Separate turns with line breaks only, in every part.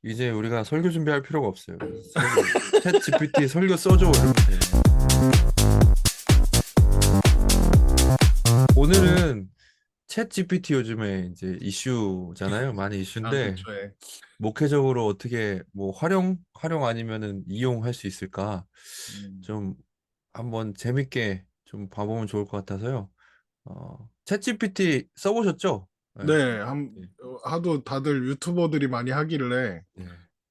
이제 우리가 설교 준비할 필요가 없어요. 설교, 챗 GPT 설교 써줘 이러면 돼요. 오늘은 챗 GPT 요즘에 이제 이슈잖아요. 많이
아,
이슈인데
그쵸. 예.
목회적으로 어떻게 뭐 활용 아니면은 이용할 수 있을까?
음.
좀 한번 재밌게 좀 봐보면 좋을 것 같아서요. 챗 GPT 써보셨죠? 네.
네,
네.
하도 다들 유튜버들이 많이 하길래
네.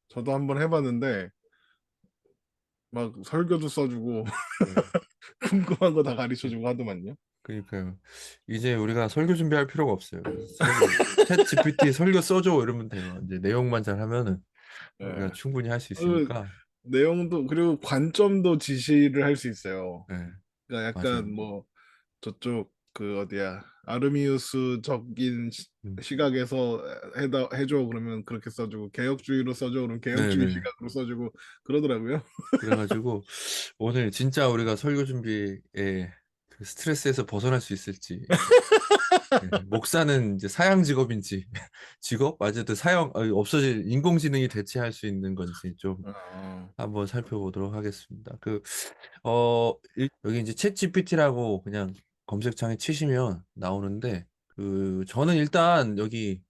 저도 한번 해봤는데 막 설교도 써주고
네.
궁금한 거 다 가르쳐주고 하더만요.
그러니까요. 이제 우리가 설교 준비할 필요가 없어요. 설교, 챗 GPT 설교 써줘 이러면 돼요. 이제 내용만 잘하면 우리가
예.
충분히 할 수
그
있으니까.
내용도 그리고 관점도 지시를 할 수 있어요.
네,
그러니까
맞아요.
약간 뭐 저쪽 그 어디야 아르미우스적인
음,
시각에서 해줘 그러면 그렇게 써주고 개혁주의로 써줘 그러면 개혁주의
네네.
시각으로 써주고 그러더라고요.
그래가지고 오늘 진짜 우리가 설교 준비에 그 스트레스에서 벗어날 수 있을지. 네, 목사는 이제 사양 직업인지 직업 맞아도 사형 없어질 인공지능이 대체할 수 있는 건지 좀
어,
한번 살펴보도록 하겠습니다. 여기 이제 챗 GPT라고 그냥 검색창에 치시면 나오는데, 저는 일단 여기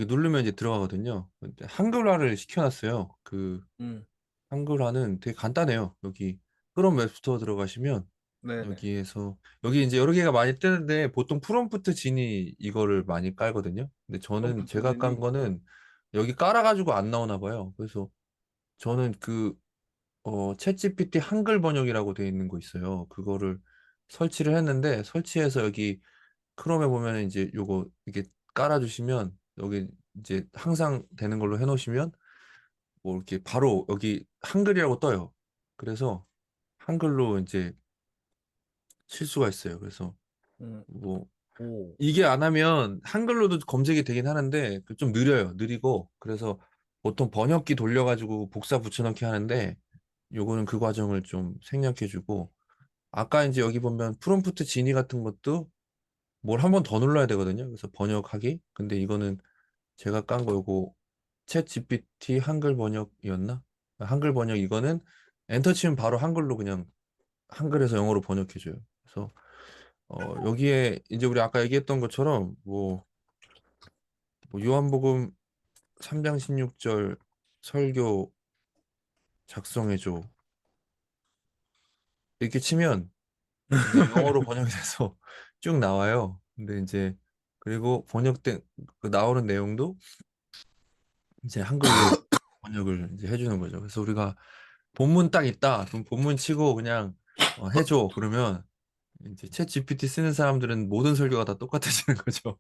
누르면 이제 들어가거든요. 근데 한글화를 시켜놨어요.
음,
한글화는 되게 간단해요. 여기 크롬 웹스토어 들어가시면
네네.
여기 이제 여러 개가 많이 뜨는데 보통 프롬프트 진이 이거를 많이 깔거든요. 근데 저는 제가 깐
컴퓨터진이.
거는 여기 깔아가지고 안 나오나 봐요. 그래서 저는 챗GPT 한글 번역이라고 되어 있는 거 있어요. 그거를 설치를 했는데 설치해서 여기 크롬에 보면 이제 요거 이렇게 깔아주시면 여기 이제 항상 되는 걸로 해놓으시면 뭐 이렇게 바로 여기 한글이라고 떠요. 그래서 한글로 이제 칠 수가 있어요. 그래서
음,
뭐
오.
이게 안 하면 한글로도 검색이 되긴 하는데 좀 느려요. 느리고 그래서 보통 번역기 돌려가지고 복사 붙여넣기 하는데 요거는 그 과정을 좀 생략해주고 아까 이제 여기 보면 프롬프트 진위 같은 것도 뭘 한 번 더 눌러야 되거든요. 그래서 번역하기. 근데 이거는 제가 깐 거 요거 챗 GPT 한글 번역이었나? 한글 번역 이거는 엔터 치면 바로 한글로 그냥 한글에서 영어로 번역해줘요. 그래서 여기에 이제 우리 아까 얘기했던 것처럼 뭐 요한복음 3장 16절 설교 작성해줘 이렇게 치면 이제 영어로 번역이 돼서 쭉 나와요. 근데 이제 그리고 번역된 그 나오는 내용도 이제 한글로 번역을 이제 해주는 거죠. 그래서 우리가 본문 딱 있다. 그럼 본문 치고 그냥 해줘. 그러면 이제 챗 GPT 쓰는 사람들은 모든 설교가 다 똑같아지는 거죠.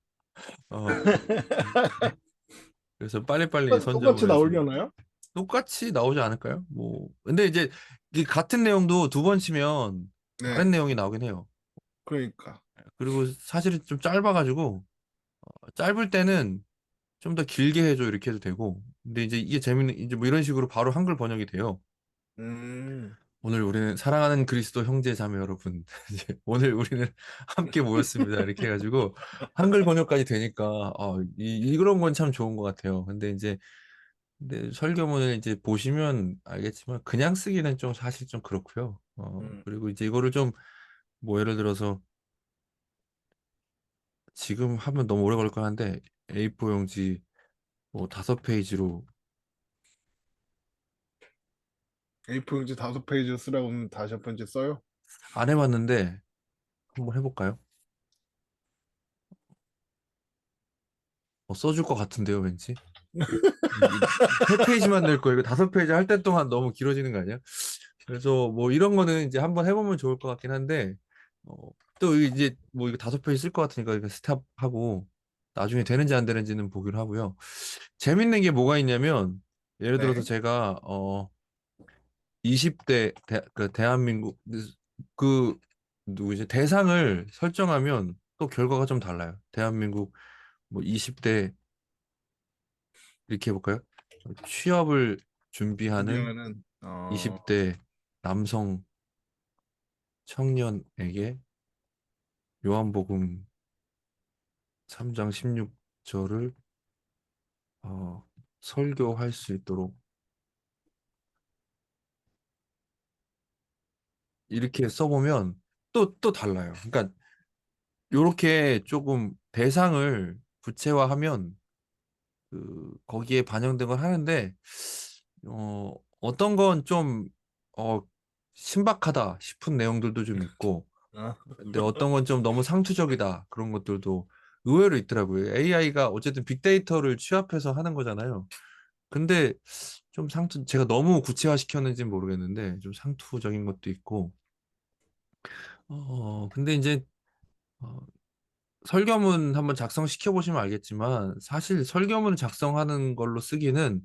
어, 그래서 빨리빨리
똑같이
선점을 해서
나오려나요?
똑같이 나오지 않을까요? 근데 이제 이 같은 내용도 두 번 치면 다른
네,
내용이 나오긴 해요.
그러니까.
그리고 사실은 좀 짧아가지고 짧을 때는 좀 더 길게 해줘 이렇게 해도 되고 근데 이제 이게 재밌는 이제 뭐 이런 식으로 바로 한글 번역이 돼요.
음,
오늘 우리는 사랑하는 그리스도 형제 자매 여러분 이제 오늘 우리는 함께 모였습니다 이렇게 해가지고 한글 번역까지 되니까 이런 건 참 좋은 것 같아요. 근데 설교문을 이제 보시면 알겠지만 그냥 쓰기는 좀 사실 좀 그렇고요.
음.
그리고 이제 이거를 좀 뭐 예를 들어서 지금 하면 너무 오래 걸릴 것 같은데 A4 용지 뭐 5페이지로
A4 용지 5페이지 쓰라고 하면 5페이지 써요?
안 해봤는데 한번 해볼까요? 써줄 것 같은데요, 왠지. 이- 세 페이지만 낼 거예요. 이거 5페이지 할 때 동안 너무 길어지는 거 아니야? 그래서 뭐 이런 거는 이제 한번 해보면 좋을 것 같긴 한데, 어, 또 이제 뭐 이거 5페이지 쓸 것 같으니까 이거 스탑하고 나중에 되는지 안 되는지는 보기로 하고요. 재밌는 게 뭐가 있냐면, 예를 들어서
네.
제가, 20대 대한민국, 그, 누구지? 대상을 설정하면 또 결과가 좀 달라요. 대한민국 뭐 20대 이렇게 해볼까요? 취업을 준비하는
준비하면은
20대 남성 청년에게 요한복음 3장 16절을 설교할 수 있도록 이렇게 써보면 또 달라요. 그러니까 요렇게 조금 대상을 구체화하면 거기에 반영된 걸 하는데 어떤 건 좀 어, 신박하다 싶은 내용들도 좀 있고
아,
근데 어떤 건 좀 너무 상투적이다 그런 것들도 의외로 있더라고요. AI가 어쨌든 빅데이터를 취합해서 하는 거잖아요. 근데 좀 제가 너무 구체화 시켰는지는 모르겠는데 좀 상투적인 것도 있고 근데 이제 어, 설교문 한번 작성시켜 보시면 알겠지만 사실 설교문 작성하는 걸로 쓰기는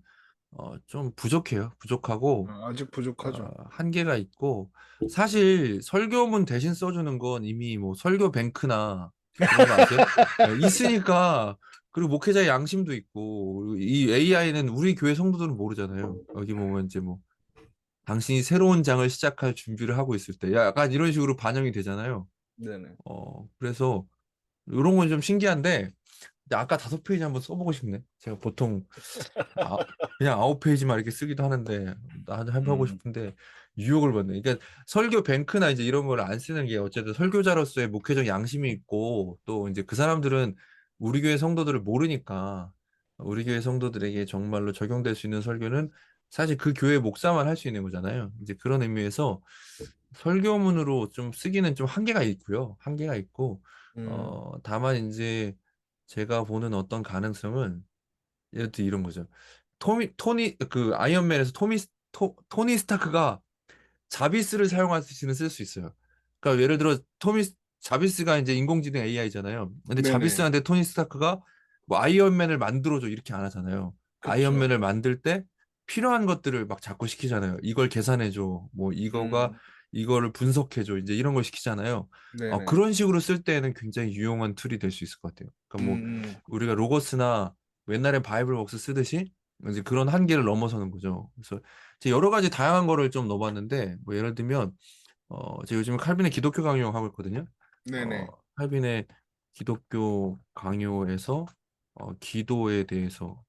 좀 부족해요. 부족하고
아직 부족하죠.
한계가 있고 사실 설교문 대신 써주는 건 이미 뭐 설교 뱅크나 그런 거 아세요? 예, 있으니까 그리고 목회자의 양심도 있고 그리고 이 AI는 우리 교회 성도들은 모르잖아요. 여기 보면 이제 뭐 당신이 새로운 장을 시작할 준비를 하고 있을 때 약간 이런 식으로 반영이 되잖아요.
네네.
그래서 이런 건 좀 신기한데 근데 아까 5페이지 한번 써보고 싶네. 제가 보통 아, 그냥 9페이지만 이렇게 쓰기도 하는데 나도 해보고
음,
싶은데 유혹을 받네. 그러니까 설교 뱅크나 이제 이런 걸 안 쓰는 게 어쨌든 설교자로서의 목회적 양심이 있고 또 이제 그 사람들은 우리 교회 성도들을 모르니까 우리 교회 성도들에게 정말로 적용될 수 있는 설교는 사실 그 교회 목사만 할 수 있는 거잖아요. 이제 그런 의미에서 설교문으로 좀 쓰기는 좀 한계가 있고요. 한계가 있고
음,
다만 이제 제가 보는 어떤 가능성은 예를 들어 이런 거죠. 토니 그 아이언맨에서 토니 스타크가 자비스를 사용할 수는 쓸 수 있어요. 그러니까 예를 들어 자비스가 이제 인공지능 AI잖아요. 근데
네네.
자비스한테 토니 스타크가 뭐 아이언맨을 만들어줘 이렇게 안 하잖아요.
그쵸.
아이언맨을 만들 때 필요한 것들을 막 자꾸 시키잖아요. 이걸 계산해줘. 뭐 이거가
음,
이거를 분석해줘. 이제 이런 걸 시키잖아요.
네네.
그런 식으로 쓸 때에는 굉장히 유용한 툴이 될 수 있을 것 같아요. 그러니까 뭐 우리가 로거스나 옛날에 바이블웍스 쓰듯이 이제 그런 한계를 넘어서는 거죠. 그래서 이제 여러 가지 다양한 거를 좀 넣어봤는데 뭐 예를 들면 제가 요즘 칼빈의 기독교 강요 하고 있거든요. 어,
네네.
칼빈의 기독교 강요에서 기도에 대해서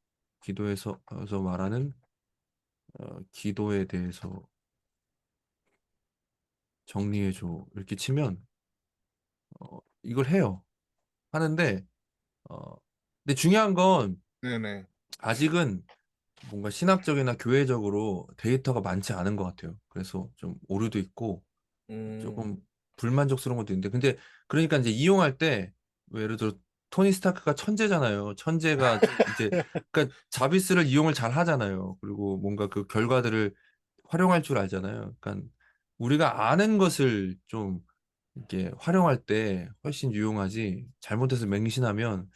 기도에서 말하는 기도에 대해서 정리해줘 이렇게 치면 이걸 해요. 하는데 어, 근데 중요한 건
네네.
아직은 뭔가 신학적이나 교회적으로 데이터가 많지 않은 것 같아요. 그래서 좀 오류도 있고
음,
조금 불만족스러운 것도 있는데 근데 그러니까 이제 이용할 때뭐 예를 들어 토니 스타크가 천재잖아요. 천재가 이제 그러니까 자비스를 이용을 잘 하잖아요. 그리고 뭔가 그 결과들을 활용할 줄 알잖아요. 그러니까 우리가 아는 것을 좀 이렇게 활용할 때 훨씬 유용하지 잘못해서 맹신하면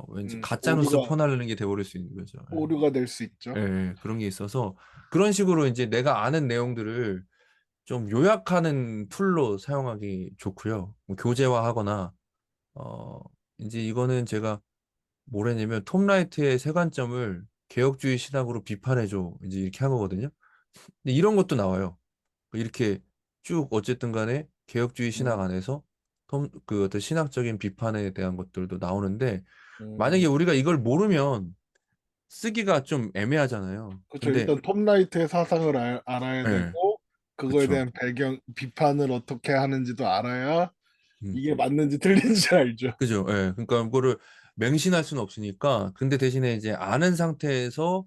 왠지 가짜 뉴스
오류가,
퍼나르는 게 돼버릴 수 있는 거죠.
오류가 될 수 있죠.
예, 예, 그런 게 있어서 그런 식으로 이제 내가 아는 내용들을 좀 요약하는 툴로 사용하기 좋고요. 뭐 교재화하거나 어 이제 이거는 제가 뭐랬냐면 톰 라이트의 세 관점을 개혁주의 신학으로 비판해줘 이제 이렇게 한 거거든요. 근데 이런 것도 나와요. 이렇게 쭉 어쨌든 간에 개혁주의 신학
음,
안에서 그 어떤 신학적인 비판에 대한 것들도 나오는데 만약에
음.
우리가 이걸 모르면 쓰기가 좀 애매하잖아요.
그렇죠.
근데
일단 톰 라이트의 사상을 알아야
예,
되고 그거에
그쵸.
대한 배경 비판을 어떻게 하는지도 알아야
음.
이게 맞는지 틀린지 알죠.
그죠. 예. 그러니까 그거를 맹신할 수는 없으니까. 근데 대신에 이제 아는 상태에서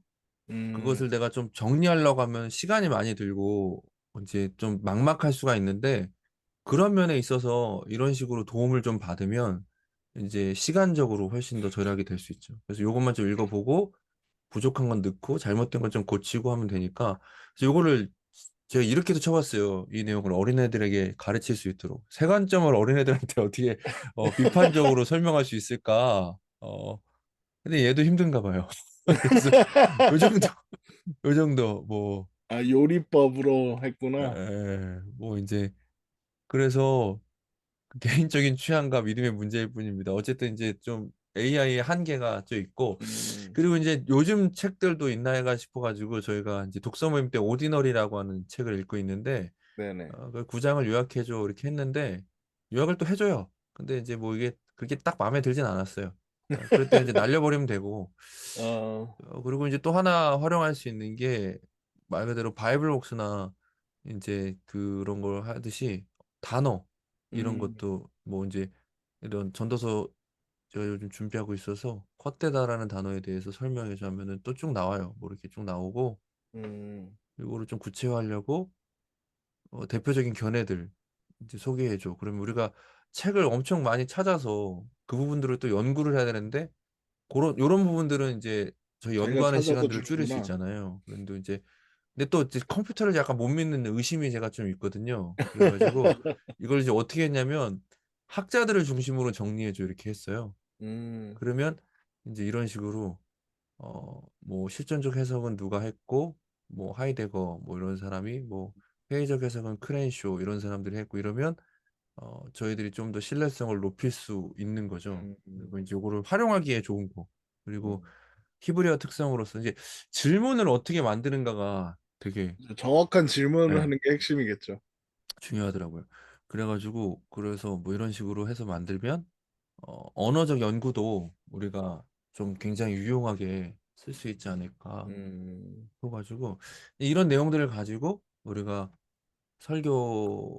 음,
그것을 내가 좀 정리하려고 하면 시간이 많이 들고 이제 좀 막막할 수가 있는데 그런 면에 있어서 이런 식으로 도움을 좀 받으면 이제 시간적으로 훨씬 더 절약이 될 수 있죠. 그래서 요것만 좀 읽어보고 부족한 건 넣고 잘못된 건 좀 고치고 하면 되니까 그래서 요거를 제가 이렇게도 쳐봤어요. 이 내용을 어린애들에게 가르칠 수 있도록. 세 관점을 어린애들한테 어떻게 비판적으로 설명할 수 있을까? 근데 얘도 힘든가 봐요. 그래서 요 정도, 요 정도 뭐,
아, 요리법으로 했구나.
뭐 이제 그래서 그 개인적인 취향과 믿음의 문제일 뿐입니다. 어쨌든 이제 좀 AI의 한계가 좀 있고
음,
그리고 이제 요즘 책들도 있나 싶어가지고 저희가 이제 독서 모임 때 오디너리라고 하는 책을 읽고 있는데
네네.
그 구장을 요약해줘 이렇게 했는데 요약을 또 해줘요. 근데 이제 뭐 이게 그렇게 딱 마음에 들진 않았어요. 그럴 때 이제 날려버리면 되고
어,
그리고 이제 또 하나 활용할 수 있는 게 말 그대로 바이블복스나 이제 그런 걸 하듯이 단어 이런
음,
것도 뭐 이제 이런 전도서 제가 요즘 준비하고 있어서 헛되다라는 단어에 대해서 설명해 주면은 또 쭉 나와요. 뭐 이렇게 쭉 나오고
음,
이거를 좀 구체화하려고 대표적인 견해들 이제 소개해 줘. 그러면 우리가 책을 엄청 많이 찾아서 그 부분들을 또 연구를 해야 되는데 그런 요런 부분들은 이제 저희
자기가
연구하는
찾아서
시간들을 줄일 수
주는구나.
있잖아요. 그런데 이제 근데 또 이제 컴퓨터를 약간 못 믿는 의심이 제가 좀 있거든요. 그래가지고 이걸 이제 어떻게 했냐면 학자들을 중심으로 정리해줘 이렇게 했어요.
음,
그러면 이제 이런 식으로 뭐 실존적 해석은 누가 했고 뭐 하이데거 뭐 이런 사람이 뭐 회의적 해석은 크렌쇼 이런 사람들이 했고 이러면 저희들이 좀 더 신뢰성을 높일 수 있는 거죠.
음,
그리고 이제 요거를 활용하기에 좋은 거. 그리고
음.
히브리어 특성으로서 이제 질문을 어떻게 만드는가가 되게
정확한 질문을
예,
하는 게 핵심이겠죠.
중요하더라고요. 그래가지고 그래서 뭐 이런 식으로 해서 만들면 언어적 연구도 우리가 좀 굉장히 유용하게 쓸 수 있지 않을까
음,
싶어가지고 이런 내용들을 가지고 우리가 설교에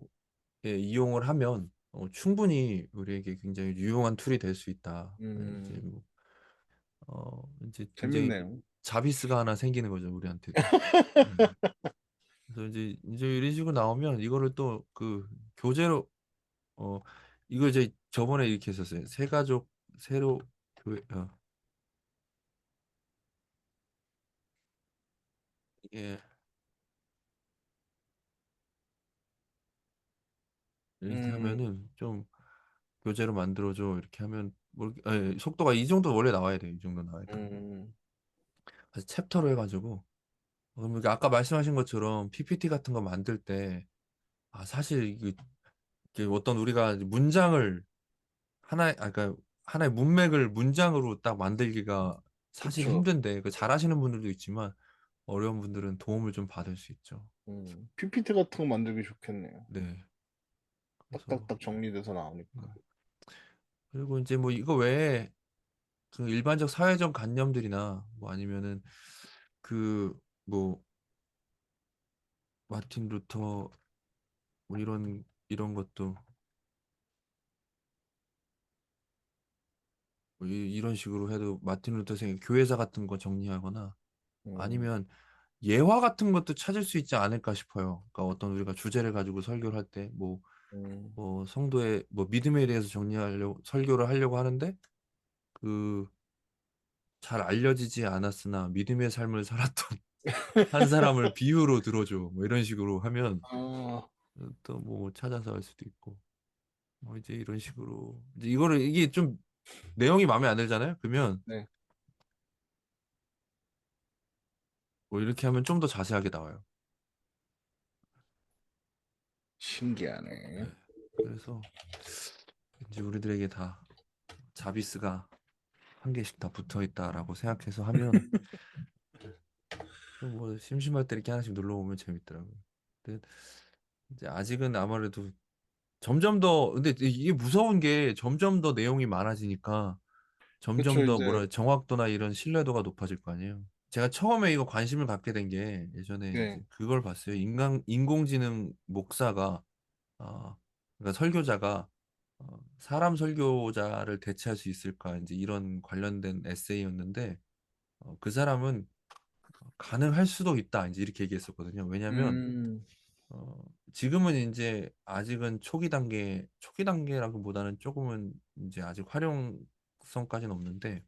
이용을 하면 충분히 우리에게 굉장히 유용한 툴이 될 수 있다. 이제
음,
뭐, 이제 굉장히
재밌네요.
자비스가 하나 생기는 거죠, 우리한테도. 음. 그래서 이제 이런 식으로 나오면 이거를 또 그 교재로 어 이거 이제 저번에 이렇게 했었어요. 새 가족 새로 교회 이게 이렇게
음,
하면은 좀 교재로 만들어줘 이렇게 하면 뭐 속도가 이 정도 원래 나와야 돼요. 이 정도 나와야 돼요.
음,
그래서 챕터로 해가지고 그럼 이게 아까 말씀하신 것처럼 PPT 같은 거 만들 때 사실 이게 어떤 우리가 문장을 그러니까 하나의 문맥을 문장으로 딱 만들기가 사실
그쵸.
힘든데 그 잘하시는 분들도 있지만 어려운 분들은 도움을 좀 받을 수 있죠.
PPT 같은 거 만들기 좋겠네요.
네. 그래서
딱딱딱 정리돼서 나오니까.
음. 그리고 이제 뭐 이거 외에 그 일반적 사회적 관념들이나 뭐 아니면은 그 뭐 마틴 루터 뭐 이런 것도 뭐 이런 식으로 해도 마틴 루터 생 교회사 같은 거 정리하거나
음,
아니면 예화 같은 것도 찾을 수 있지 않을까 싶어요. 그러니까 어떤 우리가 주제를 가지고 설교를 할 때
음.
뭐 성도의 뭐 믿음에 대해서 정리하려고 설교를 하려고 하는데 그 잘 알려지지 않았으나 믿음의 삶을 살았던 한 사람을 비유로 들어줘. 뭐 이런 식으로 하면
아,
또 뭐 찾아서 할 수도 있고. 뭐 이제 이런 식으로 이제 이거를 이게 좀 내용이 마음에 안 들잖아요. 그러면
네.
뭐 이렇게 하면 좀 더 자세하게 나와요. 네.
신기하네.
그래서 이제 우리들에게 다 자비스가 한 개씩 다 붙어 있다라고 생각해서 하면 뭐 심심할 때 이렇게 하나씩 눌러보면 재밌더라고요. 근데 이제 아직은 아무래도 점점 더 근데 이게 무서운 게 점점 더 내용이 많아지니까
그쵸,
점점 더
이제,
뭐라 정확도나 이런 신뢰도가 높아질 거 아니에요. 제가 처음에 이거 관심을 갖게 된 게 예전에
네.
이제 그걸 봤어요. 인공지능 목사가 그러니까 설교자가 사람 설교자를 대체할 수 있을까 이제 이런 관련된 에세이였는데 그 사람은 가능할 수도 있다 이제 이렇게 얘기했었거든요. 왜냐하면
음,
어, 지금은 이제 아직은 초기 단계라기보다는 조금은 이제 아직 활용성까지는 없는데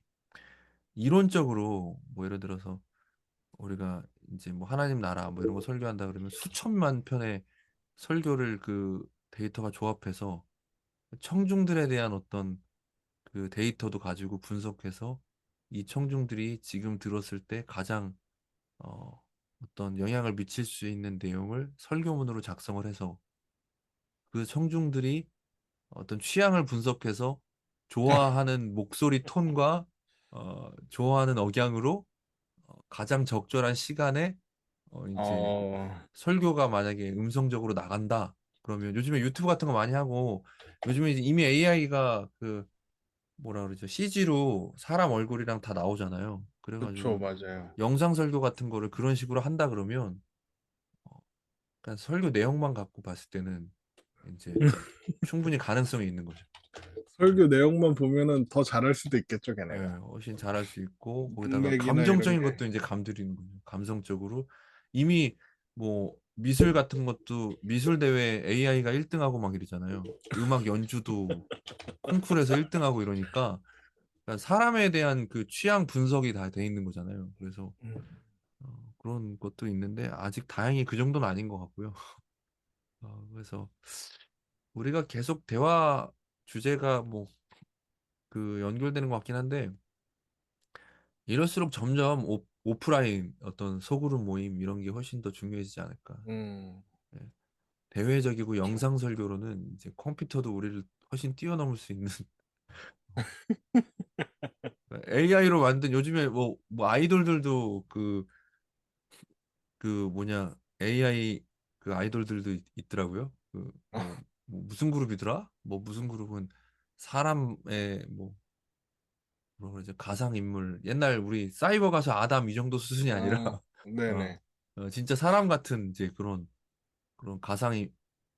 이론적으로 뭐 예를 들어서 우리가 이제 뭐 하나님 나라 뭐 이런 거 설교한다 그러면 수천만 편의 설교를 그 데이터가 조합해서 청중들에 대한 어떤 그 데이터도 가지고 분석해서 이 청중들이 지금 들었을 때 가장 어떤 영향을 미칠 수 있는 내용을 설교문으로 작성을 해서 그 청중들이 어떤 취향을 분석해서 좋아하는 목소리 톤과 좋아하는 억양으로 가장 적절한 시간에 이제
어,
설교가 만약에 음성적으로 나간다. 그러면 요즘에 유튜브 같은 거 많이 하고 요즘에 이제 이미 AI가 그 뭐라 그러죠? CG로 사람 얼굴이랑 다 나오잖아요.
그쵸,
그래가지고
맞아요.
영상 설교 같은 거를 그런 식으로 한다 그러면 그냥 설교 내용만 갖고 봤을 때는 이제 충분히 가능성이 있는 거죠. 네.
설교 내용만 보면은 더 잘할 수도 있겠죠,
예,
걔네가.
훨씬 잘할 수 있고 거기다가
문맥이나 이런
감정적인
게.
것도 이제 감들이는 거죠. 감성적으로 이미 뭐 미술 같은 것도 미술 대회 AI가 1등하고 막 이러잖아요. 음악 연주도 콩쿠르에서 1등하고 이러니까 그러니까 사람에 대한 그 취향 분석이 다 돼 있는 거잖아요. 그래서 그런 것도 있는데 아직 다행히 그 정도는 아닌 것 같고요. 그래서 우리가 계속 대화 주제가 뭐 그 연결되는 것 같긴 한데 이럴수록 점점 오프라인 어떤 소그룹 모임 이런 게 훨씬 더 중요해지지 않을까.
음.
예. 대외적이고 영상 설교로는 이제 컴퓨터도 우리를 훨씬 뛰어넘을 수 있는 AI로 만든 요즘에 뭐 아이돌들도 그 뭐냐 AI 그 아이돌들도 있더라고요. 뭐 무슨 그룹이더라? 뭐 무슨 그룹은 사람의 뭐 뭐라 그러죠? 가상 인물 옛날 우리 사이버 가수 아담 이 정도 수준이 아니라 어,
네네.
진짜 사람 같은 이제 그런 가상이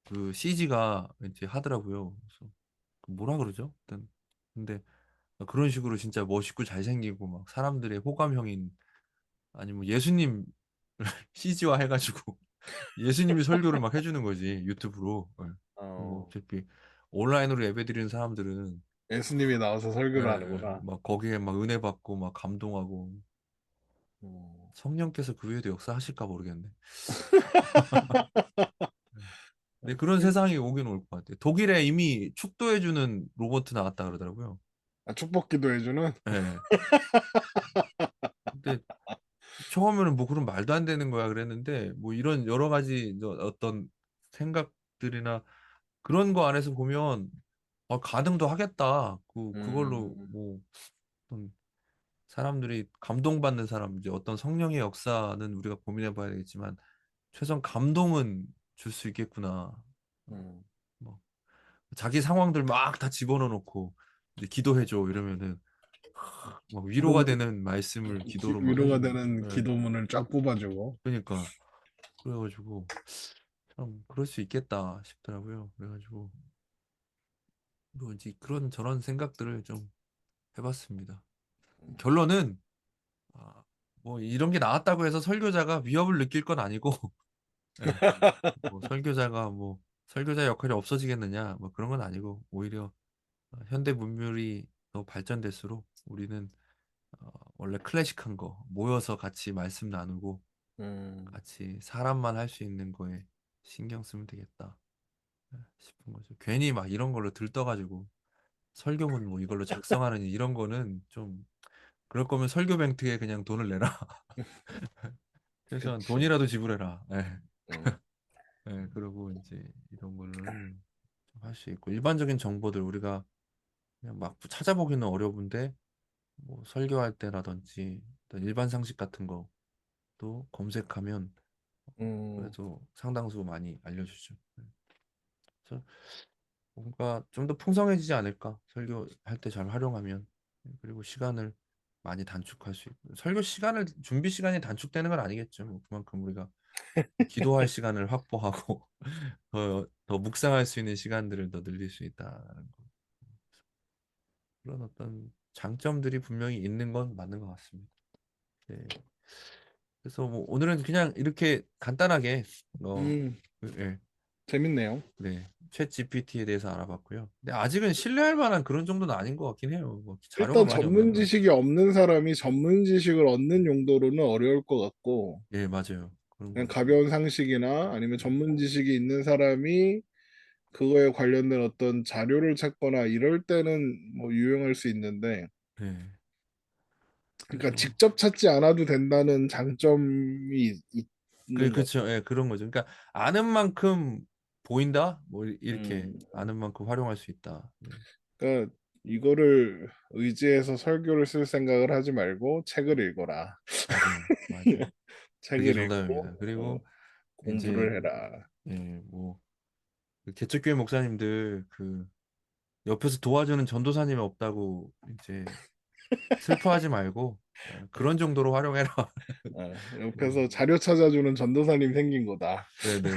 그 CG가 이제 하더라고요. 그래서 그 뭐라 그러죠? 일단 근데 그런 식으로 진짜 멋있고 잘생기고 막 사람들의 호감형인 아니 뭐 예수님 CG화 해가지고 예수님이 설교를 막 해주는 거지 유튜브로. 예. 뭐
어,
어차피 온라인으로 예배드리는 사람들은
예수님이 나와서 설교를
예,
하는구나.
막 거기에 막 은혜 받고 막 감동하고
음.
성령께서 그 위에도 역사하실까 모르겠네. 예. 근데 그런 세상이 오긴 올 것 같아요. 독일에 이미 축도해주는 로봇 나왔다 그러더라고요.
아, 축복 기도해주는?
예. 근데 처음에는 뭐 그런 말도 안 되는 거야 그랬는데 뭐 이런 여러 가지 어떤 생각들이나 그런 거 안에서 보면 가능도 하겠다. 그걸로
음,
뭐 어떤 사람들이 감동받는 사람 이제 어떤 성령의 역사는 우리가 고민해 봐야 되겠지만 최소한 감동은 줄 수 있겠구나.
음.
뭐 자기 상황들 막 다 집어넣어 놓고 이제 기도해줘 이러면은 막 위로가
위로가,
되는 말씀을 기도로 막
위로가
해주고.
되는
예.
기도문을 쫙 뽑아주고.
그러니까 그래가지고 참 그럴 수 있겠다 싶더라고요. 그래가지고 뭐 이제 그런 저런 생각들을 좀 해봤습니다. 결론은 아, 뭐 이런 게 나왔다고 해서 설교자가 위협을 느낄 건 아니고 예, 뭐 설교자가 뭐 설교자 역할이 없어지겠느냐 뭐 그런 건 아니고 오히려 현대 문명이 더 발전될수록 우리는 원래 클래식한 거 모여서 같이 말씀 나누고
음.
같이 사람만 할 수 있는 거에 신경 쓰면 되겠다 싶은 거죠. 괜히 막 이런 걸로 들떠가지고 설교문 뭐 이걸로 작성하는 이런 거는 좀 그럴 거면 설교 멘트에 그냥 돈을 내라. 최소한
그치.
돈이라도 지불해라. 예.
음.
예, 그리고 이제 이런 거를 할 수 있고 일반적인 정보들 우리가 그냥 막 찾아보기는 어려운데 뭐 설교할 때라든지 어떤 일반 상식 같은 것도 검색하면
음.
그래도 상당수 많이 알려주죠. 그래서 뭔가 좀 더 풍성해지지 않을까? 설교할 때 잘 활용하면 그리고 시간을 많이 단축할 수 있고 설교 시간을 준비 시간이 단축되는 건 아니겠죠. 뭐 그만큼 우리가 기도할 시간을 확보하고 더 묵상할 수 있는 시간들을 더 늘릴 수 있다는 거. 그런 어떤 장점들이 분명히 있는 건 맞는 것 같습니다. 네. 그래서 뭐 오늘은 그냥 이렇게 간단하게
음.
예,
재밌네요.
네, 챗 GPT에 대해서 알아봤고요. 근데 아직은 신뢰할 만한 그런 정도는 아닌 것 같긴 해요. 뭐 자료가
일단
많이
전문
없는데.
지식이 없는 사람이 전문 지식을 얻는 용도로는 어려울 것 같고,
예, 맞아요. 그런
그냥
것 같아요.
가벼운 상식이나 아니면 전문 지식이 있는 사람이 그거에 관련된 어떤 자료를 찾거나 이럴 때는 뭐 유용할 수 있는데,
네.
그러니까
그래서
직접 찾지 않아도 된다는 장점이 있는 것.
그렇죠. 예, 그런 거죠. 그러니까 아는 만큼 보인다. 뭐 이렇게
음,
아는 만큼 활용할 수 있다. 네,
그러니까 이거를 의지해서 설교를 쓸 생각을 하지 말고 책을 읽어라.
맞아요. 맞아요. 그게
책을
정답입니다.
읽고
그리고 이제
공부를 해라.
예, 뭐 개척교회 목사님들 옆에서 도와주는 전도사님이 없다고 이제 슬퍼하지 말고 그런 정도로 활용해라.
어,
네,
옆에서 자료 찾아주는 전도사님 생긴 거다.
네네.